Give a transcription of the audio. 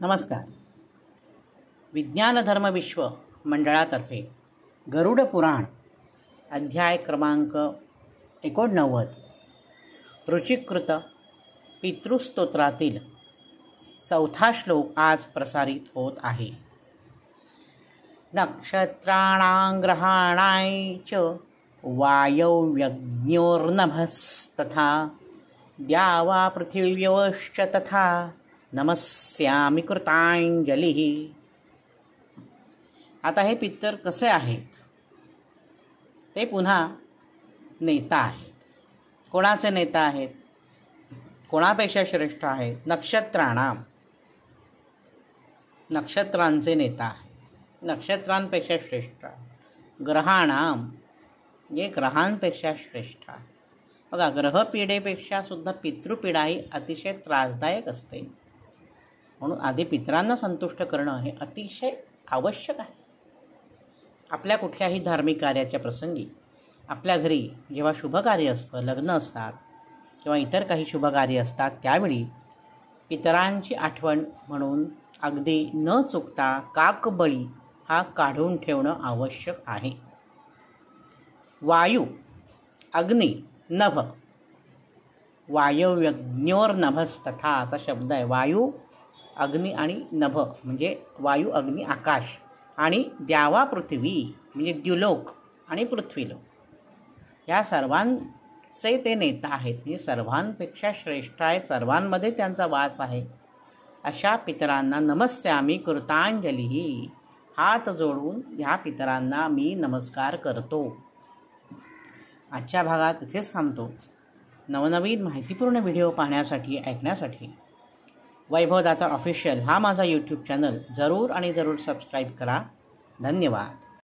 नमस्कार. विज्ञान धर्म विश्व मंडळातर्फे गरुड पुराण अध्याय क्रमांक 89 रुचिकृत पितृस्तोत्रातील 4था श्लोक आज प्रसारित होत आहे. नक्षत्राणां ग्रहाणां च वायव्यज्ञोर्नभस्तथा द्यावा पृथिव्योश्च तथा नमस्यामि कृतांजलिः. आता हे पितर कसे आहेत ते पुन्हा नेता आहेत. कोणाचे नेता आहेत? कोणापेक्षा श्रेष्ठ आहेत? नक्षत्रांचे नेता आहेत. नक्षत्रांपेक्षा श्रेष्ठ. ग्रहाणाम जे ग्रहांपेक्षा श्रेष्ठ. बघा, ग्रहपीडेपेक्षा सुद्धा पितृपीडा ही अतिशय त्रासदायक असते. म्हणून आधी पितरांना संतुष्ट करणं हे अतिशय आवश्यक आहे. आपल्या कुठल्याही धार्मिक कार्याच्या प्रसंगी आपल्या घरी जेव्हा शुभकार्य असतं, लग्न असतात किंवा इतर काही शुभकार्य असतात, त्यावेळी पितरांची आठवण म्हणून अगदी न चुकता काकबळी हा काढून ठेवणं आवश्यक आहे. वायू, अग्नी, नभ. वायव्यज्ञोर्नभस्तथा असा शब्द आहे. वायू, अग्नी आणि नभ म्हणजे वायू, अग्नी, आकाश आणि द्यावा पृथ्वी म्हणजे द्युलोक आणि पृथ्वीलोक. या सर्वांचे ते नेता आहेत. म्हणजे सर्वांपेक्षा श्रेष्ठ आहेत. सर्वांमध्ये त्यांचा वास आहे. अशा पितरांना नमस्यामि कृतांजलिः. हात जोडून ह्या पितरांना मी नमस्कार करतो. आजच्या भागात इथेच थांबतो. नवनवीन माहितीपूर्ण व्हिडिओ पाहण्यासाठी, ऐकण्यासाठी वैभवदाता ऑफिशियल हा माझा यूट्यूब चॅनल जरूर आणि जरूर सबस्क्राईब करा. धन्यवाद.